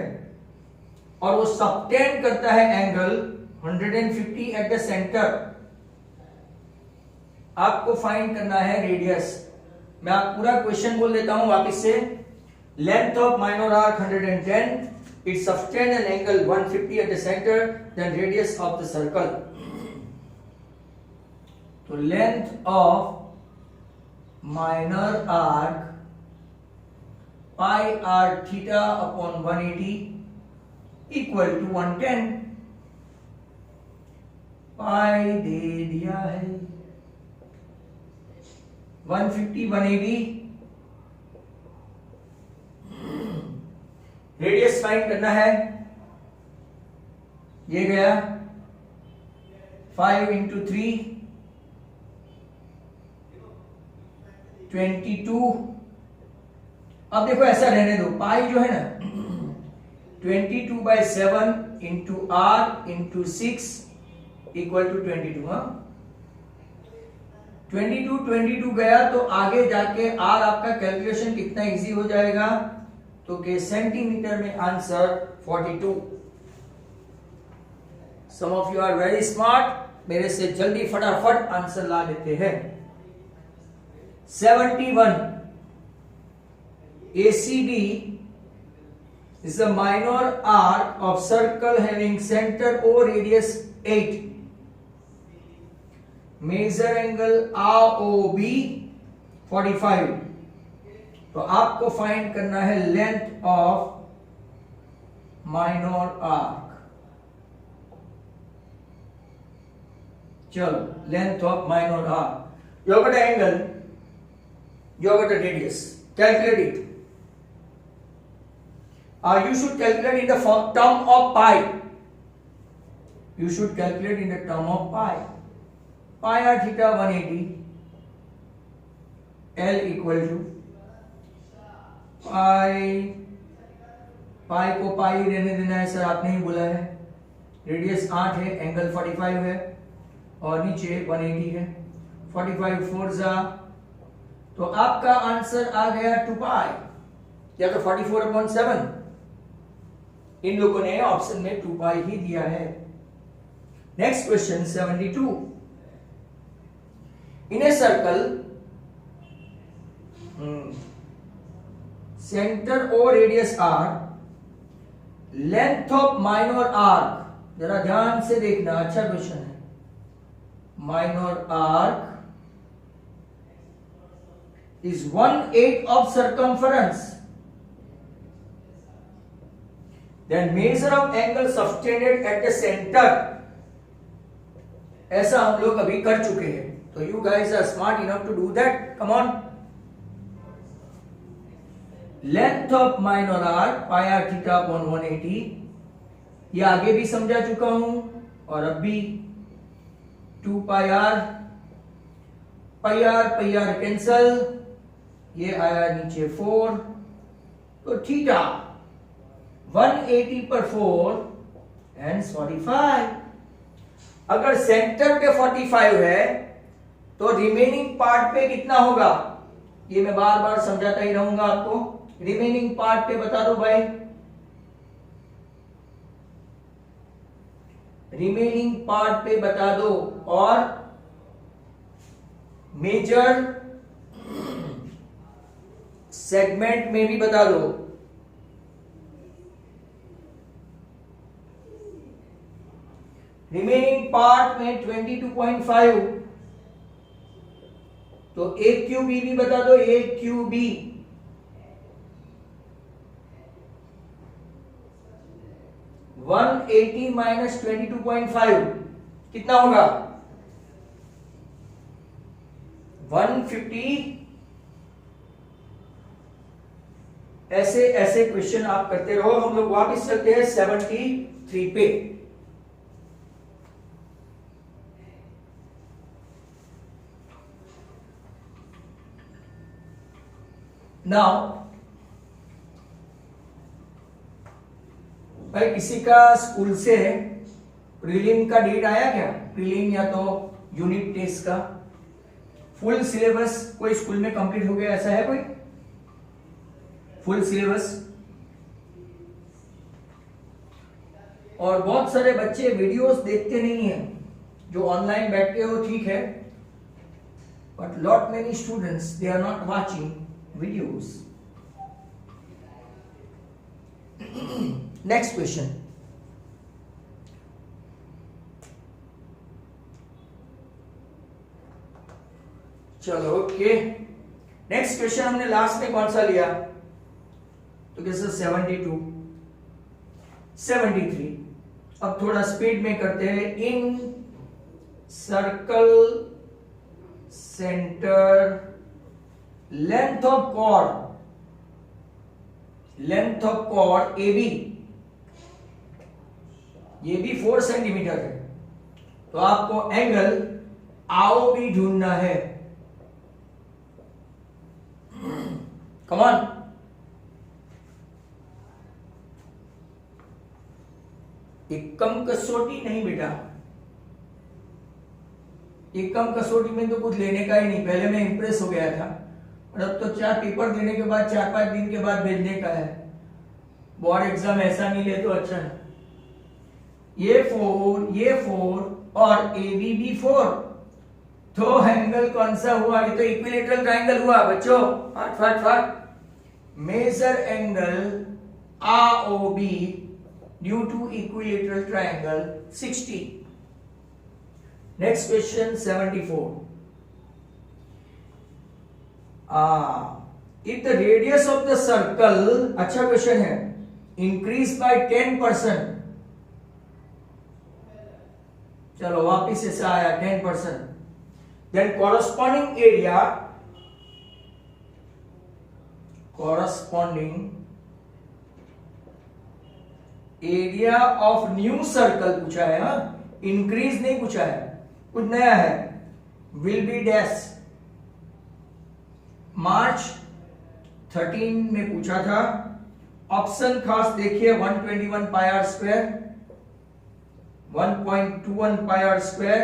और वो सबटेंड करता है एंगल 150 एट द सेंटर। आपको फाइंड करना है रेडियस। मैं आप पूरा क्वेश्चन बोल देता हूं वापस से। Length of minor arc 110, it subtend an angle 150 at the center, then radius of the circle. तो length of minor arc pi r theta upon 180 equal to 110, पाई दे दिया है 150 180। रेडियस फाइंड करना है, ये गया 5 into 3 22। अब देखो ऐसा रहने दो, पाई जो है ना 22/7 into r into 6 equal to 22। हाँ 22 गया तो आगे जाके आर आपका कैलकुलेशन कितना इजी हो जाएगा, तो के सेंटीमीटर में answer 42। Some of you are very smart, मेरे से जल्दी फटाफट आंसर ला लेते हैं। 71 ACD is a minor arc of circle having center O radius 8. Measure angle AOB 45। तो आपको फाइंड करना है लेंथ ऑफ माइनर आर्क। चलो length of minor arc, you got angle, you got radius, calculate it. You should calculate in the term of pi. You should calculate in the term of pi. Pi r theta 180 L equal to pi को pi रहने देना है sir, आपने ही बोला है। Radius 8 है, angle 45 है और नीचे 180 है। 45 4 जा, तो आपका आंसर आ गया 2 पाई या तो 44/7। इन लोगों ने ऑप्शन में 2 पाई ही दिया है। Next question 72। In a circle, center O radius r, length of minor arc, जरा ध्यान से देखना, अच्छा क्वेश्चन है। Minor arc is 1/8 of circumference. Then measure of angle subtended at the center. ऐसा हम लोग अभी कर चुके हैं, तो you guys are smart enough to do that. Come on. Length of minor arc pi r theta upon 180, ये आगे भी समझा चुका हूं और अब भी 2 pi r कैंसल, ये आया नीचे 4, तो थीटा 180 पर 4 hence 45। अगर सेंटर पे 45 है तो रिमेनिंग पार्ट पे कितना होगा, ये मैं बार बार समझाता ही रहूंगा आपको। रिमेनिंग पार्ट पे बता दो भाई, रिमेनिंग पार्ट पे बता दो, और मेजर सेगमेंट में भी बता दो। रिमेनिंग पार्ट में 22.5, तो एक क्यूबी भी बता दो, एक क्यूबी। (180 - 22.5) कितना होगा? 150। ऐसे ऐसे क्वेश्चन आप करते रहो। हम लोग वापस चलते हैं 73 पे। नाउ भाई, किसी का स्कूल से प्रीलिम का डेट आया क्या? प्रीलिम या तो यूनिट टेस्ट का फुल सिलेबस कोई स्कूल में कंप्लीट हो गया, ऐसा है कोई? Full syllabus. और बहुत सारे बच्चे वीडियोस देखते नहीं हैं, जो ऑनलाइन बैठते हो ठीक है, but lot many students they are not watching videos. Next question. चलो ओके, नेक्स्ट क्वेश्चन हमने लास्ट में कौन सा लिया? तो कैसे 72, 73. अब थोड़ा स्पीड में करते हैं. In circle centre length of chord AB, ये भी 4 सेंटीमीटर है, तो आपको एंगल AOB ढूंढना है. Come on. एकम कसौटी नहीं बेटा, एकम कसौटी में तो कुछ लेने का ही नहीं. पहले मैं इंप्रेस हो गया था, और अब तो 4 पेपर देने के बाद 4-5 दिन के बाद भेजने का है. बोर्ड एग्जाम ऐसा नहीं ले तो अच्छा है. ये 4 और AB भी 4, तो एंगल कौन सा हुआ? ये तो इक्विलेटरल ट्रायंगल हुआ बच्चों. फट. Measure angle AOB due to equilateral triangle 60. Next question 74. If the radius of the circle, अच्छा क्वेश्चन है, इंक्रीज बाय 10%. चलो वापिस ऐसा आया 10%. Then corresponding area of new circle पूछा है. इंक्रीज नहीं पूछा है, कुछ नया है. Will be dash. मार्च 13 में पूछा था. ऑप्शन खास देखिए, 121 pi r square, 1.21 pi r square,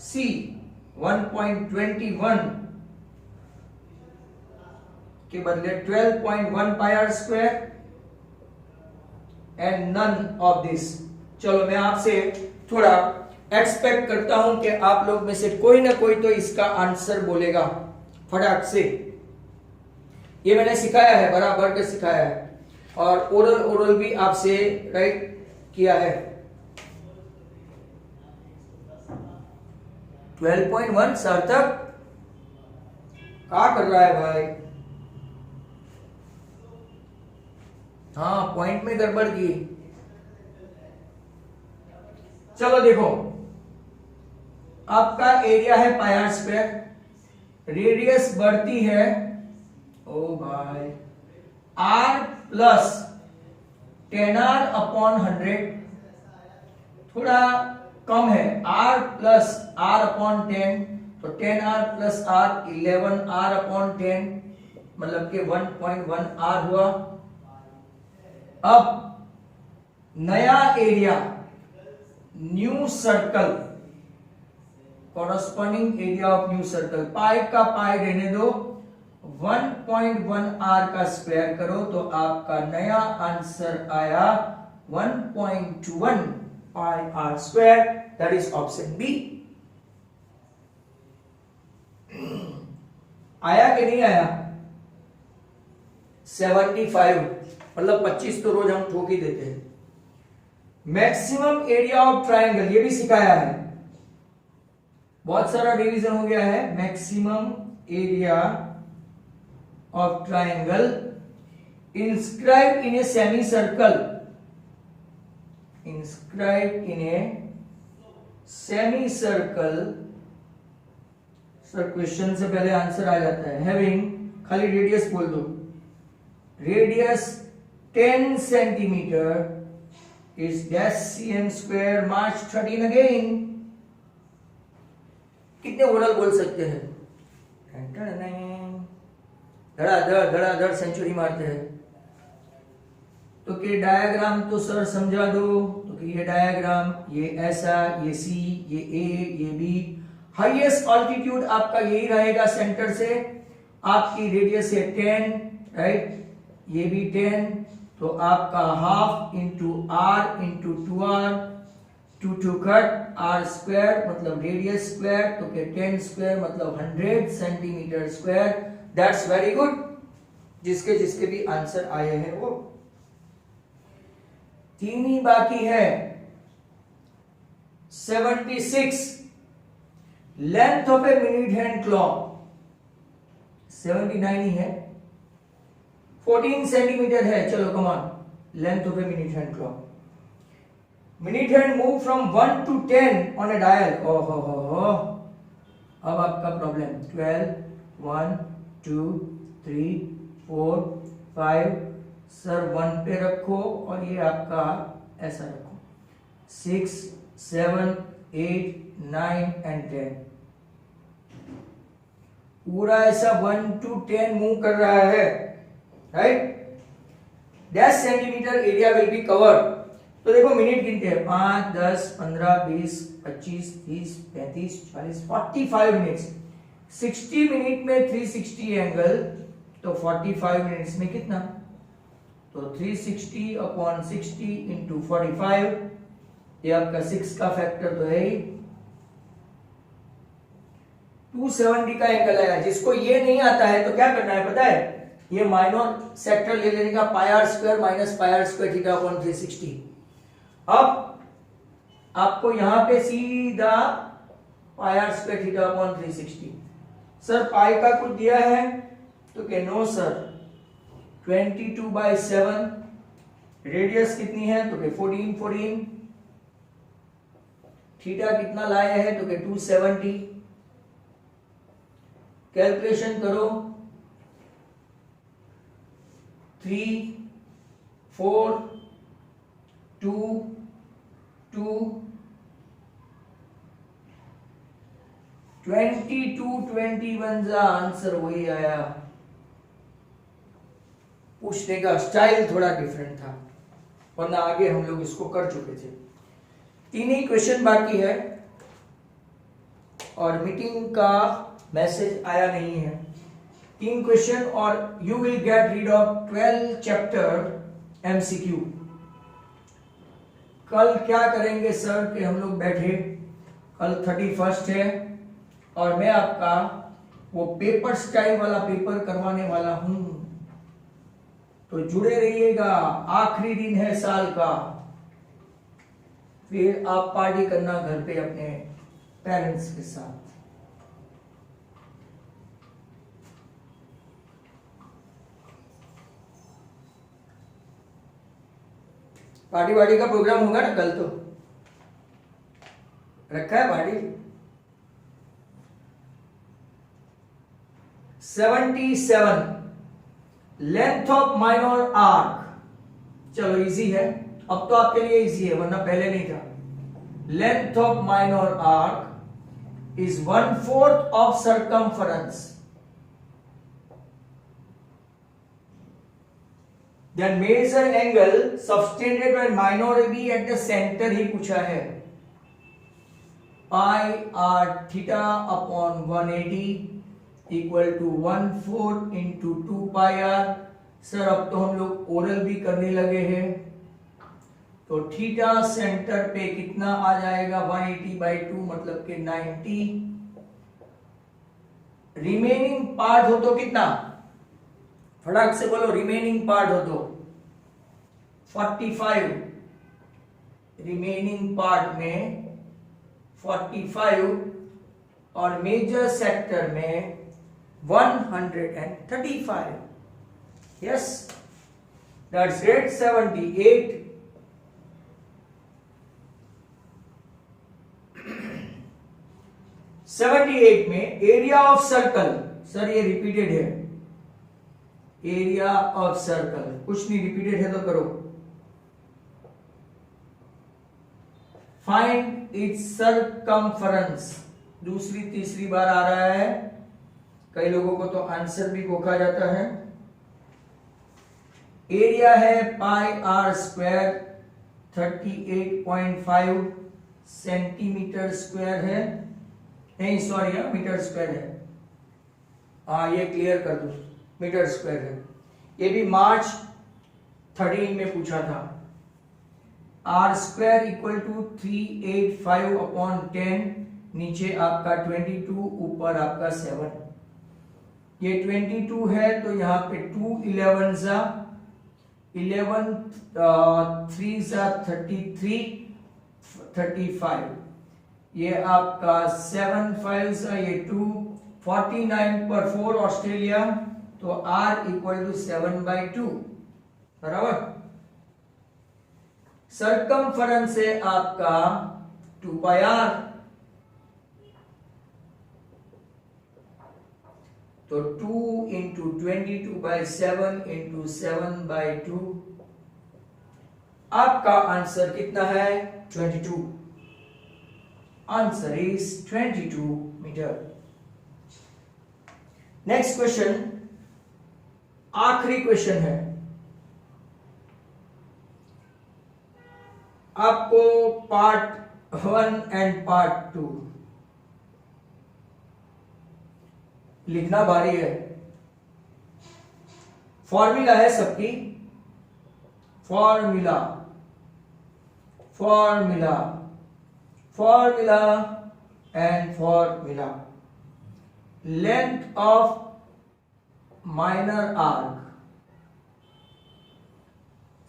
C 1.21 के बदले 12.1 pi r square, and none of this. चलो मैं आपसे थोड़ा एक्सपेक्ट करता हूं कि आप लोग में से कोई ना कोई तो इसका आंसर बोलेगा फटाक से. ये मैंने सिखाया है, बराबर के सिखाया है, और ओरल भी आपसे राइट किया है. 12.1 सार्थक क्या कर रहा है भाई? हाँ, पॉइंट में गड़बड़ की. चलो देखो, आपका एरिया है पाई आर स्क्वायर, रेडियस बढ़ती है ओ भाई r प्लस 10r अपॉन 100, थोड़ा कम है. r प्लस r अपॉन 10, तो 10r plus r 11r upon 10, मतलब कि 1.1r हुआ. अब नया area, new circle, corresponding area of new circle, pi का पाई रहने दो, 1.1r का स्क्वायर करो, तो आपका नया आंसर आया 1.21 pi r square. That is option B. आया कि नहीं आया? 75, मतलब 25 तो रोज हम ठोक ही देते हैं. मैक्सिमम एरिया ऑफ ट्रायंगल, ये भी सिखाया है, बहुत सारा रिवीजन हो गया है. Maximum area of triangle inscribe in a semi circle, inscribe in a semi circle. Sir question से पहले आंसर आ जाता है. हैविंग, खाली रेडियस बोल दो, radius 10 centimetre is dash cm square. March 13 again. कितने ओरल बोल सकते हैं? धड़ाधड़ सेंचुरी मारते हैं. तो कि डायग्राम तो सर समझा दो. तो कि ये डायग्राम, ये ऐसा, ये सी, ये ए, ये बी. हाईएस्ट ऑल्टीट्यूड आपका यही रहेगा सेंटर से. आपकी रेडियस है 10, राइट, ये भी 10, तो आपका half into r into 2r 2 2 कट, r स्क्वायर मतलब रेडियस स्क्वायर, तो के 10 स्क्वायर मतलब 100 centimetre square. That's very good. जिसके जिसके भी आंसर आए हैं वो। 3 ही बाकी है। 76 length of a minute hand clock 79 ही है। 14 सेंटीमीटर है। चलो come on, length of a minute hand clock. Minute hand move from 1 to 10 on a dial. ओहो, अब आपका प्रॉब्लम 12 1 2 3 4 5। सर 1 पे रखो और ये आपका ऐसा रखो। 6 7 8 9 एंड 10। पूरा ऐसा 1 to 10 मूव कर रहा है, right. 10 centimetre area will be covered. तो देखो मिनट गिनते हैं 5 10 15 20 25 30 35 40 45 मिनट्स। 60 मिनट में 360 एंगल, तो 45 मिनट्स में कितना? तो 360 अपॉन 60 इंटू 45। ये आपका 6 का फैक्टर तो है ही। 270 का एंगल आया। जिसको ये नहीं आता है तो क्या करना है पता है? ये माइनर सेक्टर ले लेने का, pi r square minus pi r square theta upon 360। अब आपको यहां पे सीधा pi r square theta upon 360। Sir pi का कुछ दिया है तो क्या? No sir, 22/7। रेडियस कितनी है तो क्या? 14 थीटा कितना लाया है तो क्या? 270। कैलकुलेशन करो। 3 4 2 2 22 21 का आंसर वही आया। पूछने का स्टाइल थोड़ा डिफरेंट था, वरना आगे हम लोग इसको कर चुके थे। 3 ही क्वेश्चन बाकी है और मीटिंग का मैसेज आया नहीं है। 3 क्वेश्चन और you will get rid of 12 chapter MCQ. कल क्या करेंगे सर कि हम लोग बैठे, कल 31 है और मैं आपका वो पेपर स्टाइल वाला पेपर करवाने वाला हूं, तो जुड़े रहिएगा। आखिरी दिन है साल का, फिर आप पार्टी करना घर पे अपने पेरेंट्स के साथ। पार्टी वार्टी का प्रोग्राम होगा ना कल? तो रखा है party. 77 length of minor arc. चलो इजी है, अब तो आपके लिए इजी है, वरना पहले नहीं था। Length of minor arc is 1/4 of circumference. Then measure angle subtended by minor AB at the center ही पूछा है। Pi are theta upon 180 equal to 1/4 into 2 pi r. Sir अब तो हम लोग ओरल भी करने लगे हैं, तो थीटा सेंटर पे कितना आ जाएगा? 180/2 मतलब कि 90। रिमेनिंग पार्ट हो तो कितना? फटाक से बोलो, रिमेनिंग पार्ट हो तो 45। रिमेनिंग पार्ट में 45 और मेजर सेक्टर में 135। Yes, that's great. 78 78 में एरिया ऑफ सर्कल। सर ये रिपीटेड है, एरिया ऑफ सर्कल। कुछ नहीं रिपीटेड है तो करो। Find its circumference. दूसरी तीसरी बार आ रहा है, कई लोगों को तो आंसर भी गोखा जाता है। एरिया है pi r square 38.5 centimetre square है, नहीं सॉरी मीटर स्क्वायर है। हाँ ये क्लियर कर दो, मीटर स्क्वायर है। ये भी मार्च 13 में पूछा था। R square equal to 385 upon 10, नीचे आपका 22, ऊपर आपका 7। ये 22 है तो यहाँ पे 2 11 जा 11 3 जा 33 35, ये आपका 7 5 जा ये 2 49 पर 4 ऑस्ट्रेलिया, तो R इक्वल टू 7/2 बराबर। सरकमफरेंस है आपका 2πr, तो 2 इंटू 22/7 इंटू 7/2, आपका आंसर कितना है 22। Answer is 22 metre. Next question, आखिरी क्वेश्चन है। आपको पार्ट 1 एंड पार्ट 2 लिखना भारी है। फॉर्मूला है सबकी, formula formula formula and formula. Length of minor arc,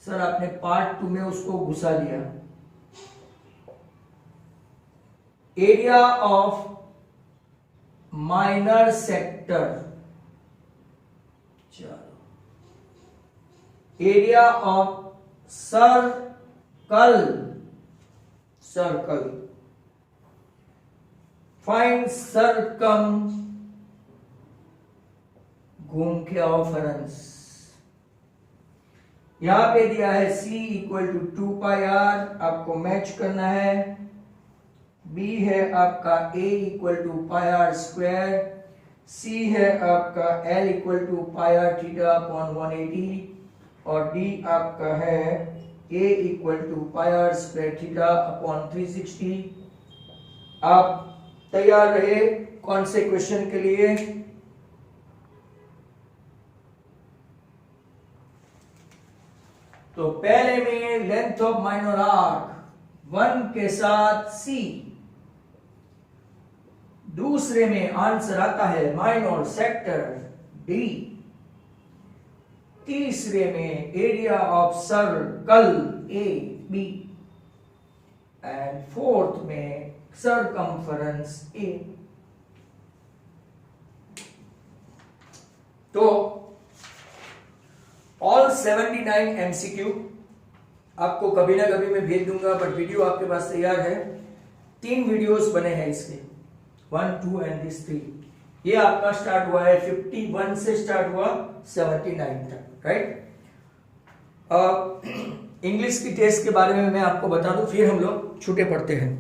sir आपने पार्ट 2 में उसको घुसा दिया। एरिया ऑफ माइनर सेक्टर, चलो area of circle, circle find सरकम, घूम के आओ फ्रेंड्स। यहां पे दिया है C इक्वल टू 2πr, आपको मैच करना है। B है आपका A equal to πr square, C है आपका L equal to πr theta upon 180, और D आपका है A equal to πr square theta upon 360। आप तैयार रहे कौन से क्वेश्चन के लिए? तो पहले में लेंथ ऑफ माइनर आर्क 1 के साथ C, दूसरे में आंसर आता है माइनर सेक्टर D, तीसरे में area of circle A B, and fourth में सरकमफरेंस A। तो ऑल 79 MCQ आपको कभी ना कभी मैं भेज दूंगा, बट वीडियो आपके पास तैयार है। 3 वीडियोस बने हैं इसके, 1 2 एंड दिस 3। ये आपका स्टार्ट हुआ है 51 से स्टार्ट हुआ 79 तक, राइट। इंग्लिश की टेस्ट के बारे में मैं आपको बता दूं, फिर हम लोग छूटे पड़ते हैं।